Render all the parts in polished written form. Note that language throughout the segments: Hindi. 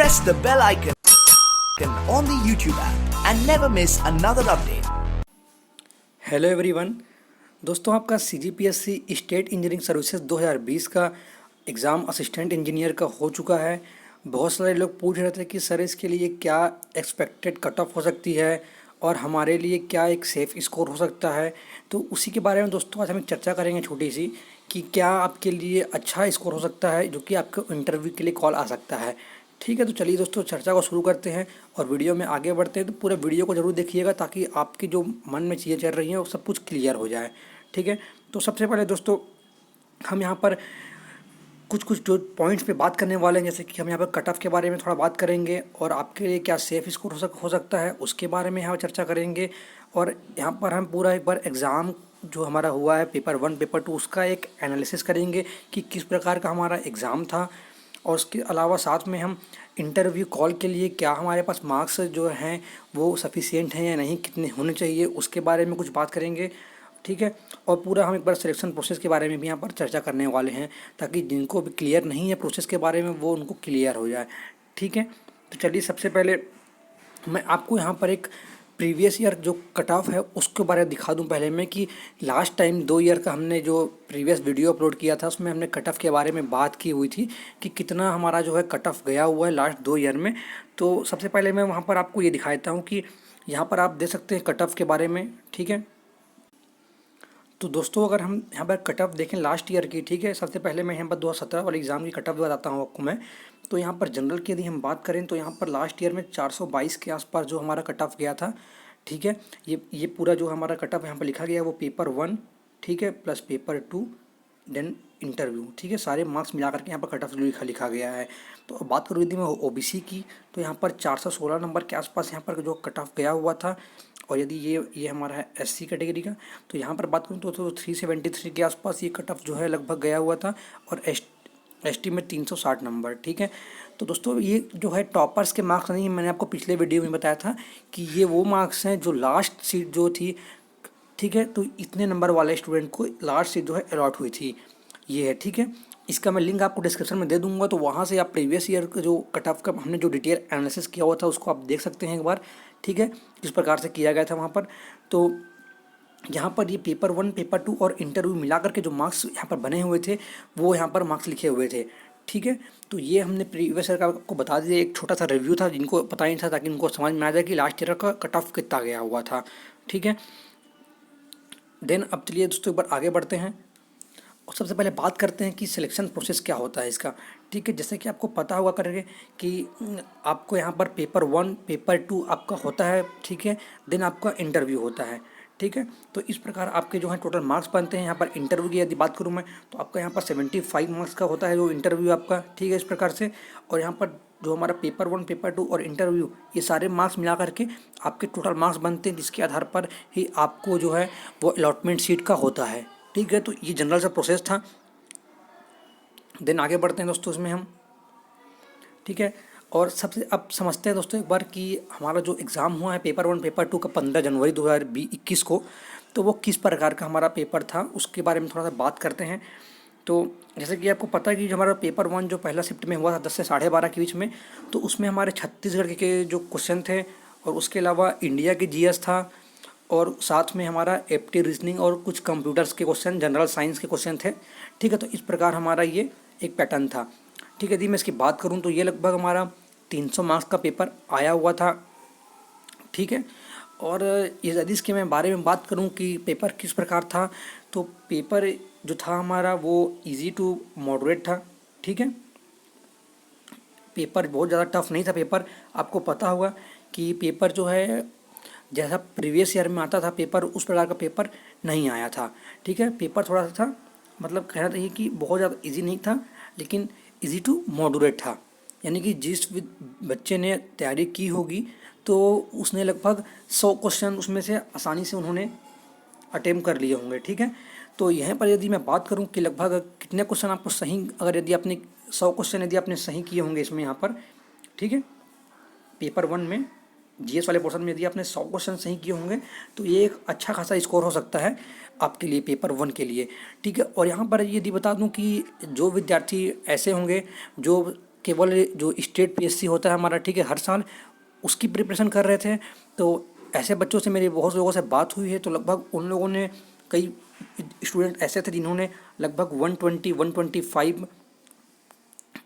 press the bell icon on the YouTube app and never miss another update. Hello everyone दोस्तों, आपका CGPSC स्टेट इंजीनियरिंग सर्विसेज 2020 का एग्ज़ाम असिस्टेंट इंजीनियर का हो चुका है। बहुत सारे लोग पूछ रहे थे कि सर इसके लिए क्या एक्सपेक्टेड कट ऑफ हो सकती है और हमारे लिए क्या एक सेफ़ स्कोर हो सकता है। तो उसी के बारे में दोस्तों आज हम एक चर्चा करेंगे छोटी सी कि क्या आपके लिए अच्छा स्कोर हो सकता है जो कि आपको इंटरव्यू के लिए कॉल आ सकता है। ठीक है, तो चलिए दोस्तों चर्चा को शुरू करते हैं और वीडियो में आगे बढ़ते हैं। तो पूरे वीडियो को ज़रूर देखिएगा ताकि आपकी जो मन में चीज़ें चल रही हैं वो सब कुछ क्लियर हो जाए। ठीक है, तो सबसे पहले दोस्तों हम यहाँ पर कुछ जो पॉइंट्स पे बात करने वाले हैं, जैसे कि हम यहाँ पर कट ऑफ के बारे में थोड़ा बात करेंगे और आपके लिए क्या सेफ़ स्कोर हो सकता है उसके बारे में यहाँ चर्चा करेंगे। और यहाँ पर हम पूरा एक बार एग्ज़ाम जो हमारा हुआ है पेपर 1 पेपर 2 उसका एक एनालिसिस करेंगे कि किस प्रकार का हमारा एग्ज़ाम था। और उसके अलावा साथ में हम इंटरव्यू कॉल के लिए क्या हमारे पास मार्क्स जो हैं वो सफिशिएंट हैं या नहीं, कितने होने चाहिए, उसके बारे में कुछ बात करेंगे। ठीक है, और पूरा हम एक बार सिलेक्शन प्रोसेस के बारे में भी यहाँ पर चर्चा करने वाले हैं ताकि जिनको भी क्लियर नहीं है प्रोसेस के बारे में वो उनको क्लियर हो जाए। ठीक है, तो चलिए सबसे पहले मैं आपको यहाँ पर एक प्रीवियस ईयर जो कट ऑफ है उसके बारे में दिखा दूं पहले मैं कि लास्ट टाइम 2 ईयर का हमने जो प्रीवियस वीडियो अपलोड किया था उसमें हमने कट ऑफ के बारे में बात की हुई थी कि कितना हमारा जो है कट ऑफ गया हुआ है लास्ट 2 ईयर में। तो सबसे पहले मैं वहाँ पर आपको ये दिखा देता हूँ कि यहाँ पर आप देख सकते हैं कट ऑफ के बारे में। ठीक है, तो दोस्तों अगर हम यहाँ पर कट ऑफ देखें लास्ट ईयर की, ठीक है, सबसे पहले मैं यहाँ पर 2017 वाले एग्ज़ाम की कट ऑफ बताता हूँ आपको मैं। तो यहाँ पर जनरल की यदि हम बात करें तो यहाँ पर लास्ट ईयर में 422 के आसपास जो हमारा कट ऑफ गया था। ठीक है, ये पूरा जो हमारा कट ऑफ यहाँ पर लिखा गया है वो पेपर 1, ठीक है, प्लस पेपर 2 देन इंटरव्यू। ठीक है, सारे मार्क्स मिला करके यहाँ पर कट ऑफ लिखा गया है। तो अब बात करूँ यदि मैं OBC की तो यहाँ पर 416 नंबर के आसपास यहाँ पर जो कट ऑफ गया हुआ था। और यदि ये हमारा है SC कैटेगरी का तो यहाँ पर बात करूँ तो 373 के आसपास ये कट ऑफ जो है लगभग गया हुआ था। और ST में 360 नंबर। ठीक है, तो दोस्तों ये जो है टॉपर्स के मार्क्स नहीं, मैंने आपको पिछले वीडियो में बताया था कि ये वो मार्क्स हैं जो लास्ट सीट जो थी। ठीक है, तो इतने नंबर वाले स्टूडेंट को लास्ट सीट जो है अलॉट हुई थी, ये है। ठीक है, इसका मैं लिंक आपको डिस्क्रिप्शन में दे दूंगा, तो वहाँ से आप प्रीवियस ईयर का जो कट ऑफ का हमने जो डिटेल एनालिसिस किया हुआ था उसको आप देख सकते हैं एक बार। ठीक है, किस प्रकार से किया गया था वहाँ पर। तो यहाँ पर ये पेपर 1 पेपर 2 और इंटरव्यू मिला करके जो मार्क्स यहाँ पर बने हुए थे वो यहाँ पर मार्क्स लिखे हुए थे। ठीक है, तो ये हमने प्रीवियस ईयर का आपको बता दिया, एक छोटा सा रिव्यू था जिनको पता नहीं था ताकि उनको समझ में आ जाए कि लास्ट ईयर का कट ऑफ कितना गया हुआ था। ठीक है, देन अब चलिए दोस्तों एक बार आगे बढ़ते हैं और सबसे पहले बात करते हैं कि सिलेक्शन प्रोसेस क्या होता है इसका। ठीक है, जैसे कि आपको पता होगा करके कि आपको यहाँ पर पेपर 1 पेपर 2 आपका होता है। ठीक है, देन आपका इंटरव्यू होता है। ठीक है, तो इस प्रकार आपके जो है टोटल मार्क्स बनते हैं। यहाँ पर इंटरव्यू की यदि बात करूँ मैं तो आपका यहाँ पर 75 मार्क्स का होता है जो इंटरव्यू आपका। ठीक है, इस प्रकार से। और यहाँ पर जो हमारा पेपर 1 पेपर 2 और इंटरव्यू ये सारे मार्क्स मिला करके आपके टोटल मार्क्स बनते हैं जिसके आधार पर ही आपको जो है वो अलॉटमेंट सीट का होता है। ठीक है, तो ये जनरल सा प्रोसेस था। देन आगे बढ़ते हैं दोस्तों इसमें हम। ठीक है, और सबसे अब समझते हैं दोस्तों एक बार कि हमारा जो एग्ज़ाम हुआ है पेपर 1 पेपर 2 का 15 जनवरी 2021 को, तो वो किस प्रकार का हमारा पेपर था उसके बारे में थोड़ा सा बात करते हैं। तो जैसे कि आपको पता है कि जो हमारा पेपर 1 जो पहला शिफ्ट में हुआ था 10 से 12:30 के बीच में, तो उसमें हमारे छत्तीसगढ़ के जो क्वेश्चन थे और उसके अलावा इंडिया के GS था और साथ में हमारा एप्टी रीजनिंग और कुछ कंप्यूटर्स के क्वेश्चन जनरल साइंस के क्वेश्चन थे। ठीक है, तो इस प्रकार हमारा ये एक पैटर्न था। ठीक है, यदि मैं इसकी बात करूं तो ये लगभग हमारा 300 मार्क्स का पेपर आया हुआ था। ठीक है, और यदि इसके मैं बारे में बात करूं कि पेपर किस प्रकार था तो पेपर जो था हमारा वो इजी टू मॉडरेट था। ठीक है, पेपर बहुत ज़्यादा टफ नहीं था पेपर। आपको पता होगा कि पेपर जो है जैसा प्रीवियस ईयर में आता था पेपर उस प्रकार का पेपर नहीं आया था। ठीक है, पेपर थोड़ा सा था, मतलब कहना चाहिए कि बहुत ज़्यादा इजी नहीं था लेकिन इजी टू मॉडरेट था। यानी कि जिस बच्चे ने तैयारी की होगी तो उसने लगभग 100 क्वेश्चन उसमें से आसानी से उन्होंने अटेम्प्ट कर लिए होंगे। ठीक है, तो यहाँ पर यदि मैं बात करूँ कि लगभग कितने क्वेश्चन आपको सही, अगर यदि आपने 100 क्वेश्चन यदि आपने सही किए होंगे इसमें यहाँ पर, ठीक है, पेपर 1 में GS वाले पोर्शन में यदि आपने 100 क्वेश्चन सही किए होंगे तो ये एक अच्छा खासा स्कोर हो सकता है आपके लिए पेपर 1 के लिए। ठीक है, और यहाँ पर यदि बता दूं कि जो विद्यार्थी ऐसे होंगे जो केवल जो स्टेट पीएससी होता है हमारा, ठीक है, हर साल उसकी प्रिपरेशन कर रहे थे। तो ऐसे बच्चों से मेरी बहुत लोगों से बात हुई है, तो लगभग उन लोगों ने, कई स्टूडेंट ऐसे थे जिन्होंने लगभग 120 125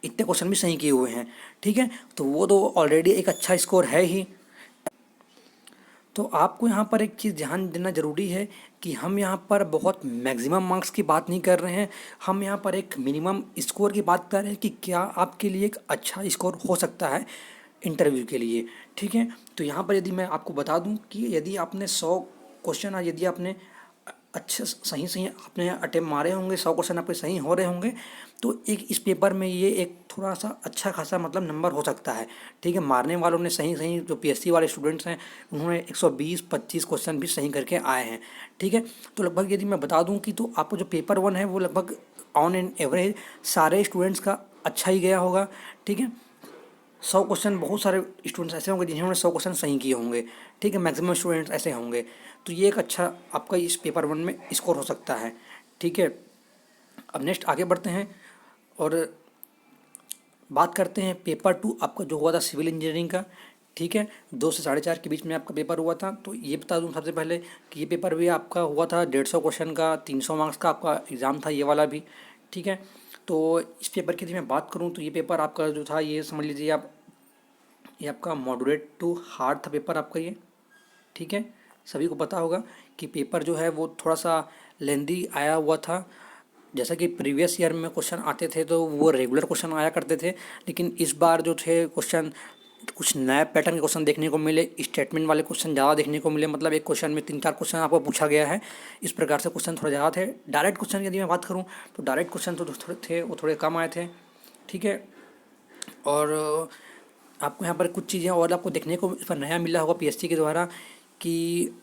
इतने क्वेश्चन भी सही किए हुए हैं, ठीक है। तो वो तो ऑलरेडी एक अच्छा स्कोर है ही। तो आपको यहाँ पर एक चीज़ ध्यान देना ज़रूरी है कि हम यहाँ पर बहुत मैक्सिमम मार्क्स की बात नहीं कर रहे हैं, हम यहाँ पर एक मिनिमम स्कोर की बात कर रहे हैं कि क्या आपके लिए एक अच्छा स्कोर हो सकता है इंटरव्यू के लिए, ठीक है। तो यहाँ पर यदि मैं आपको बता दूँ कि यदि आपने 100 क्वेश्चन, यदि आपने अच्छे सही सही आपने अटेम्प्ट मारे होंगे, 100 क्वेश्चन आपके सही हो रहे होंगे, तो एक इस पेपर में ये एक थोड़ा सा अच्छा खासा मतलब नंबर हो सकता है, ठीक है। मारने वालों ने सही सही, जो पीएससी वाले स्टूडेंट्स हैं उन्होंने 120-25 क्वेश्चन भी सही करके आए हैं, ठीक है। तो लगभग यदि मैं बता दूं कि तो आपको जो पेपर 1 है वो लगभग ऑन एन एवरेज सारे स्टूडेंट्स का अच्छा ही गया होगा, ठीक है। 100 क्वेश्चन, बहुत सारे स्टूडेंट्स ऐसे होंगे जिन्होंने 100 क्वेश्चन सही किए होंगे, ठीक है, मैक्सिमम स्टूडेंट्स ऐसे होंगे। तो ये एक अच्छा आपका इस पेपर 1 में स्कोर हो सकता है, ठीक है। अब नेक्स्ट आगे बढ़ते हैं और बात करते हैं पेपर 2 आपका जो हुआ था सिविल इंजीनियरिंग का, ठीक है। 2 से 4:30 के बीच में आपका पेपर हुआ था। तो ये बता दूं सबसे पहले कि ये पेपर भी आपका हुआ था 150 क्वेश्चन का, 300 मार्क्स का आपका एग्ज़ाम था ये वाला भी, ठीक है। तो इस पेपर की यदि मैं बात करूं तो ये पेपर आपका जो था, ये समझ लीजिए आप, ये आपका मॉडरेट टू हार्ड था पेपर आपका ये, ठीक है। सभी को पता होगा कि पेपर जो है वो थोड़ा सा लेंदी आया हुआ था। जैसा कि प्रीवियस ईयर में क्वेश्चन आते थे तो वो रेगुलर क्वेश्चन आया करते थे, लेकिन इस बार जो थे क्वेश्चन कुछ नए पैटर्न के क्वेश्चन देखने को मिले, स्टेटमेंट वाले क्वेश्चन ज़्यादा देखने को मिले, मतलब एक क्वेश्चन में 3-4 क्वेश्चन आपको पूछा गया है, इस प्रकार से क्वेश्चन थोड़ा ज़्यादा थे। डायरेक्ट क्वेश्चन की यदि मैं बात करूँ तो डायरेक्ट क्वेश्चन तो थोड़े थे, वो थोड़े कम आए थे, ठीक है। और आपको यहाँ पर कुछ चीज़ें और आपको देखने को इस पर नया मिला होगा पीएससी के द्वारा कि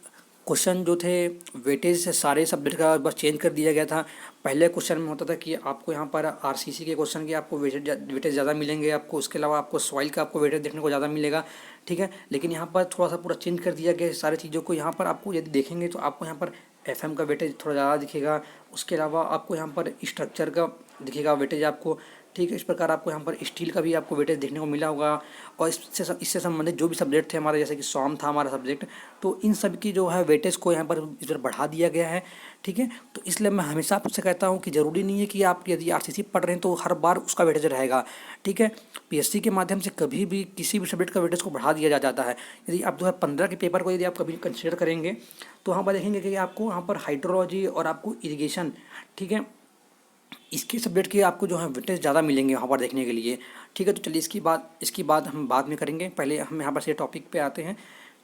क्वेश्चन जो थे वेटेज से सारे सब्जेक्ट का बस चेंज कर दिया गया था। पहले क्वेश्चन में होता था कि आपको यहाँ पर आरसीसी के क्वेश्चन के आपको वेटेज ज़्यादा मिलेंगे, आपको उसके अलावा आपको सॉइल का आपको वेटेज देखने को ज़्यादा मिलेगा, ठीक है। लेकिन यहाँ पर थोड़ा सा पूरा चेंज कर दिया गया है सारी चीज़ों को। यहाँ पर आपको यदि देखेंगे तो आपको यहाँ पर एफएम का वेटेज थोड़ा ज़्यादा दिखेगा, उसके अलावा आपको यहाँ पर स्ट्रक्चर का दिखेगा वेटेज आपको, ठीक है। इस प्रकार आपको यहाँ पर स्टील का भी आपको वेटेज देखने को मिला होगा। और इससे संबंधित जो भी सब्जेक्ट थे हमारे, जैसे कि सॉम था हमारा सब्जेक्ट, तो इन सब की जो है वेटेज को यहाँ पर इस पर बढ़ा दिया गया है, ठीक है। तो इसलिए मैं हमेशा आपसे कहता हूँ कि ज़रूरी नहीं है कि आप यदि आरसीसी पढ़ रहे हैं तो हर बार उसका वेटेज रहेगा, ठीक है। पीएससी के माध्यम से कभी भी किसी भी सब्जेक्ट का वेटेज को बढ़ा दिया जाता है। यदि आप 2015 के पेपर को यदि आप कभी कंसिडर करेंगे तो वहाँ पर देखेंगे कि आपको वहाँ पर हाइड्रोलॉजी और आपको इरिगेशन, ठीक है, इसके सब्जेक्ट के आपको जो है वेटेज ज़्यादा मिलेंगे वहाँ पर देखने के लिए, ठीक है। तो चलिए इसकी बात हम बाद में करेंगे, पहले हम यहाँ पर से टॉपिक पे आते हैं।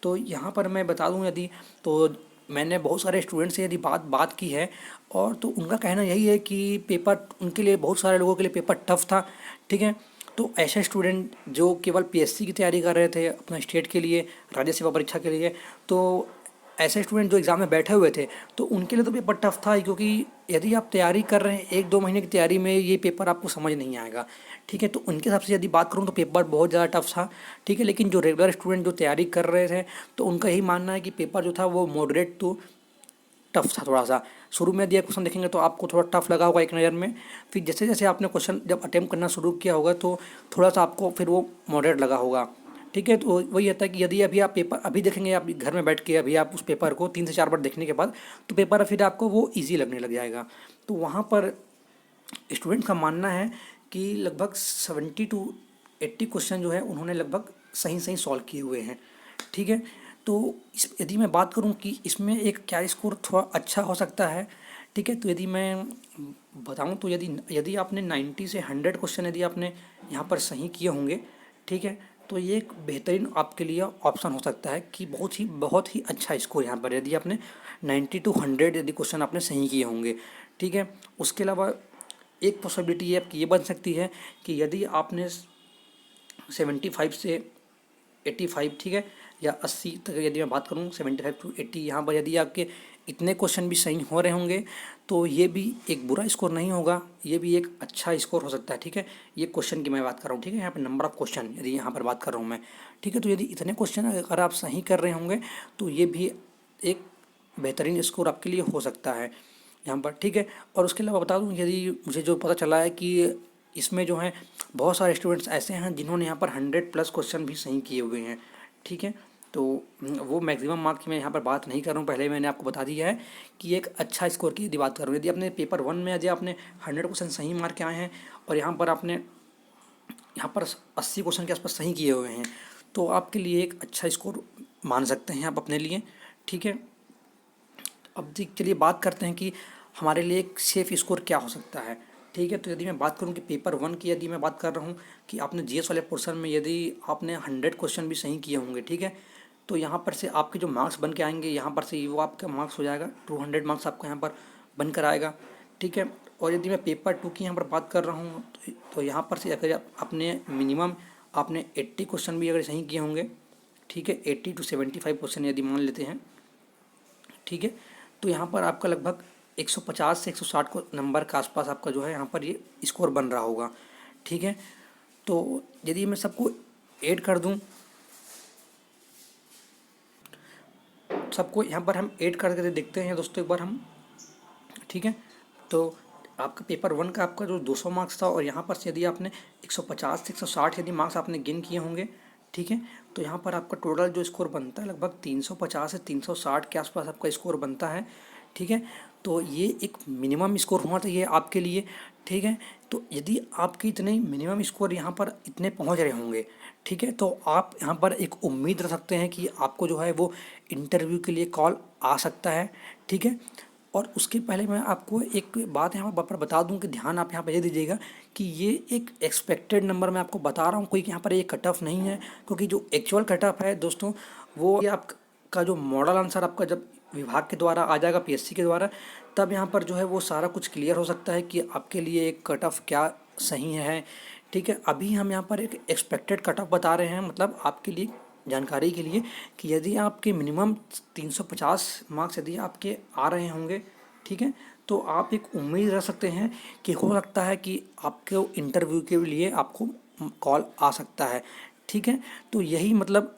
तो यहाँ पर मैं बता दूँ यदि, तो मैंने बहुत सारे स्टूडेंट से यदि बात की है, और तो उनका कहना यही है कि पेपर उनके लिए, बहुत सारे लोगों के लिए पेपर टफ था, ठीक है। तो ऐसे स्टूडेंट जो केवल पीएससी की तैयारी कर रहे थे अपना स्टेट के लिए, राज्य सेवा परीक्षा के लिए, तो ऐसे स्टूडेंट जो एग्ज़ाम में बैठे हुए थे तो उनके लिए तो पेपर टफ था ही, क्योंकि यदि आप तैयारी कर रहे हैं 1-2 महीने की तैयारी में ये पेपर आपको समझ नहीं आएगा, ठीक है। तो उनके हिसाब से यदि बात करूँ तो पेपर बहुत ज़्यादा टफ था, ठीक है। लेकिन जो रेगुलर स्टूडेंट जो तैयारी कर रहे थे तो उनका यही मानना है कि पेपर जो था वो मॉडरेट टू टफ था थोड़ा सा। शुरू में दिया क्वेश्चन देखेंगे तो आपको थोड़ा टफ लगा होगा एक नज़र में, फिर जैसे जैसे आपने क्वेश्चन जब अटेम्प्ट करना शुरू किया होगा तो थोड़ा सा आपको फिर वो मॉडरेट लगा होगा, ठीक है। तो वही होता है कि यदि अभी आप पेपर अभी देखेंगे, आप घर में बैठ के अभी आप उस पेपर को 3 से 4 बार देखने के बाद तो पेपर फिर आपको वो ईजी लगने लग जाएगा। तो वहाँ पर स्टूडेंट का मानना है कि लगभग 70-80 क्वेश्चन जो है उन्होंने लगभग सही सही सॉल्व किए हुए हैं, ठीक है। तो यदि मैं बात करूं कि इसमें एक क्या स्कोर थोड़ा अच्छा हो सकता है, ठीक है। तो यदि मैं बताऊं तो यदि यदि आपने 90 से 100 क्वेश्चन यदि आपने यहाँ पर सही किए होंगे, ठीक है, तो ये एक बेहतरीन आपके लिए ऑप्शन हो सकता है कि बहुत ही अच्छा स्कोर यहाँ पर यदि आपने 90 to 100 यदि क्वेश्चन आपने सही किए होंगे, ठीक है। उसके अलावा एक पॉसिबिलिटी ये आपकी ये बन सकती है कि यदि आपने 75 से 85, ठीक है, या 80 तक यदि मैं बात करूँ 75 to 80, यहाँ पर यदि आपके इतने क्वेश्चन भी सही हो रहे होंगे तो ये भी एक बुरा स्कोर नहीं होगा, ये भी एक अच्छा स्कोर हो सकता है, ठीक है। ये क्वेश्चन की मैं बात कर रहा हूँ, ठीक है, यहाँ पर नंबर ऑफ क्वेश्चन यदि यहाँ पर बात कर रहा हूँ मैं, ठीक है। तो यदि इतने क्वेश्चन अगर आप सही कर रहे होंगे तो ये भी एक बेहतरीन स्कोर आपके लिए हो सकता है यहाँ पर, ठीक है। और उसके अलावा बता दूँ, यदि मुझे जो पता चला है कि इसमें जो है बहुत सारे स्टूडेंट्स ऐसे हैं जिन्होंने यहाँ पर 100+ क्वेश्चन भी सही किए हुए हैं, ठीक है। तो वो मैक्सिमम मार्क्स की मैं यहाँ पर बात नहीं कर रहा हूँ, पहले मैंने आपको बता दिया है कि एक अच्छा स्कोर की यदि बात करूँ, यदि अपने पेपर 1 में यदि आपने 100% सही मार्क के आए हैं और यहाँ पर आपने यहाँ पर 80 क्वेश्चन के आसपास सही किए हुए हैं, तो आपके लिए एक अच्छा स्कोर मान सकते हैं आप अपने लिए, ठीक है। अब चलिए बात करते हैं कि हमारे लिए एक सेफ स्कोर क्या हो सकता है, ठीक है। तो यदि मैं बात करूं कि पेपर 1 की, यदि मैं बात कर रहा हूं कि आपने जीएस वाले पोर्शन में यदि आपने 100 क्वेश्चन भी सही किए होंगे, ठीक है, तो यहाँ पर से आपके जो मार्क्स बन के आएंगे, यहाँ पर से वो आपका मार्क्स हो जाएगा 200 मार्क्स आपको यहाँ पर बन कर आएगा, ठीक है। और यदि मैं पेपर 2 की यहाँ पर बात कर रहा हूँ तो यहाँ पर से अगर आपने मिनिमम आपने 80 क्वेश्चन भी अगर सही किए होंगे, ठीक है, 80 to 75 क्वेश्चन यदि मान लेते हैं, ठीक है, तो यहाँ पर आपका लगभग 150 से 160 को नंबर के आसपास आपका जो है यहाँ पर ये स्कोर बन रहा होगा, ठीक है। तो यदि मैं सबको ऐड कर दूँ, सबको यहाँ पर हम ऐड करके देखते हैं दोस्तों एक बार हम, ठीक है। तो आपका पेपर 1 का आपका जो 200 मार्क्स था और यहाँ पर से यदि आपने 150 से 160 यदि मार्क्स आपने गेन किए होंगे, ठीक है, तो यहाँ पर आपका टोटल जो स्कोर बनता है लगभग 350 से 360 के आसपास आपका स्कोर बनता है, ठीक है। तो ये एक मिनिमम स्कोर होना चाहिए आपके लिए, ठीक है। तो यदि आपके इतने मिनिमम स्कोर यहाँ पर इतने पहुँच रहे होंगे, ठीक है, तो आप यहाँ पर एक उम्मीद रख सकते हैं कि आपको जो है वो इंटरव्यू के लिए कॉल आ सकता है, ठीक है। और उसके पहले मैं आपको एक बात यहाँ पर बता दूं कि ध्यान आप यहाँ पर ये दीजिएगा कि ये एक एक्सपेक्टेड नंबर मैं आपको बता रहा हूँ, कोई यहाँ पर ये कट ऑफ नहीं है, क्योंकि जो एक्चुअल कट ऑफ है दोस्तों वो ये आपका जो मॉडल आंसर आपका जब विभाग के द्वारा आ जाएगा, पीएससी के द्वारा, तब यहाँ पर जो है वो सारा कुछ क्लियर हो सकता है कि आपके लिए एक कट ऑफ क्या सही है, ठीक है। अभी हम यहाँ पर एक एक्सपेक्टेड कट ऑफ बता रहे हैं, मतलब आपके लिए जानकारी के लिए कि यदि आपके मिनिमम 350 मार्क्स यदि आपके आ रहे होंगे, ठीक है, तो आप एक उम्मीद रख सकते हैं कि हो सकता है कि आपके इंटरव्यू के लिए आपको कॉल आ सकता है, ठीक है। तो यही मतलब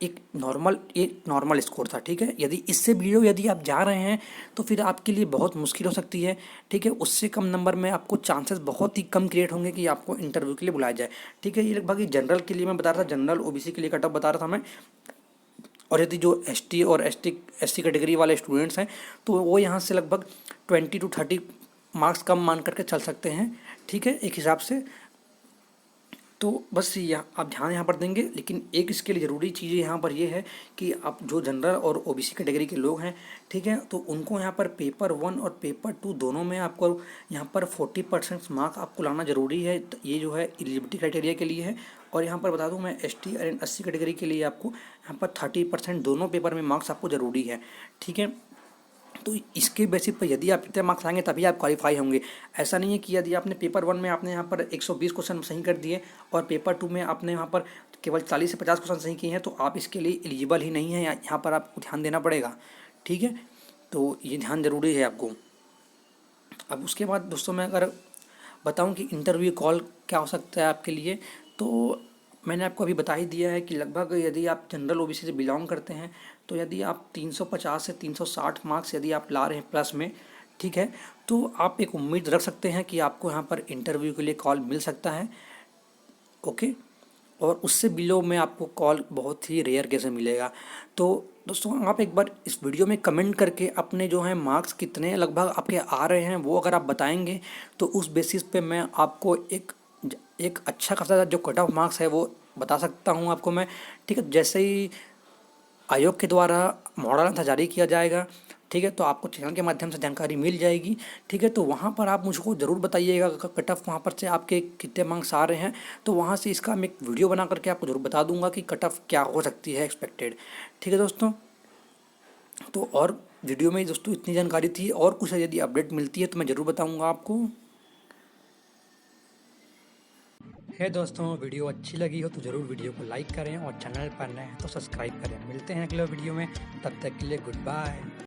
एक नॉर्मल स्कोर था, ठीक है। यदि इससे बिलो यदि आप जा रहे हैं तो फिर आपके लिए बहुत मुश्किल हो सकती है, ठीक है। उससे कम नंबर में आपको चांसेस बहुत ही कम क्रिएट होंगे कि आपको इंटरव्यू के लिए बुलाया जाए, ठीक है। ये लगभग जनरल के लिए मैं बता रहा था, जनरल ओबीसी के लिए कट ऑफ बता रहा था मैं। और यदि जो एसटी और एससी कैटेगरी वाले स्टूडेंट्स हैं तो वो यहाँ से लगभग 20 to 30 मार्क्स कम मान करके चल सकते हैं, ठीक है, एक हिसाब से। तो बस आप ध्यान यहाँ पर देंगे, लेकिन एक इसके लिए ज़रूरी चीज़ यहाँ पर ये है कि आप जो जनरल और ओबीसी कैटेगरी के लोग हैं, ठीक है, तो उनको यहाँ पर पेपर 1 और पेपर 2 दोनों में आपको यहाँ पर 40% मार्क आपको लाना ज़रूरी है। तो ये जो है एलिजिबिलिटी क्राइटेरिया के लिए है। और यहाँ पर बता दूँ मैं एसटी और एससी कैटेगरी के लिए आपको यहाँ पर 30% दोनों पेपर में मार्क्स आपको ज़रूरी है, ठीक है। तो इसके बेसिस पर यदि आप इतने मार्क्स लाएंगे तभी आप क्वालिफाई होंगे। ऐसा नहीं है कि यदि आपने पेपर 1 में आपने यहाँ पर 120 क्वेश्चन सही कर दिए और पेपर 2 में आपने यहाँ पर केवल 40 से 50 क्वेश्चन सही किए हैं तो आप इसके लिए एलिजिबल ही नहीं है, यहाँ पर आपको ध्यान देना पड़ेगा, ठीक है। तो ये ध्यान ज़रूरी है आपको। अब उसके बाद दोस्तों मैं अगर बताऊँ कि इंटरव्यू कॉल क्या हो सकता है आपके लिए, तो मैंने आपको अभी बता ही दिया है कि लगभग यदि आप जनरल ओबीसी से बिलोंग करते हैं तो यदि आप 350 से 360 मार्क्स यदि आप ला रहे हैं प्लस में, ठीक है, तो आप एक उम्मीद रख सकते हैं कि आपको यहाँ पर इंटरव्यू के लिए कॉल मिल सकता है, ओके। और उससे बिलो में आपको कॉल बहुत ही रेयर केस में मिलेगा। तो दोस्तों आप एक बार इस वीडियो में कमेंट करके अपने जो है मार्क्स कितने लगभग आपके आ रहे हैं वो अगर आप बताएंगे तो उस बेसिस पे मैं आपको एक अच्छा खासा जो कट ऑफ मार्क्स है वो बता सकता हूँ आपको मैं, ठीक है। जैसे ही आयोग के द्वारा मॉडल आंसर जारी किया जाएगा, ठीक है, तो आपको चैनल के माध्यम से जानकारी मिल जाएगी, ठीक है। तो वहाँ पर आप मुझको ज़रूर बताइएगा कट ऑफ वहाँ पर से आपके कितने मार्क्स आ रहे हैं, तो वहाँ से इसका मैं एक वीडियो बना करके आपको ज़रूर बता दूंगा कि कट ऑफ क्या हो सकती है एक्सपेक्टेड, ठीक है दोस्तों। तो और वीडियो में दोस्तों इतनी जानकारी थी, और कुछ यदि अपडेट मिलती है तो मैं ज़रूर बताऊँगा आपको। है दोस्तों, वीडियो अच्छी लगी हो तो ज़रूर वीडियो को लाइक करें और चैनल पर नए हैं तो सब्सक्राइब करें। मिलते हैं अगले वीडियो में, तब तक के लिए गुड बाय।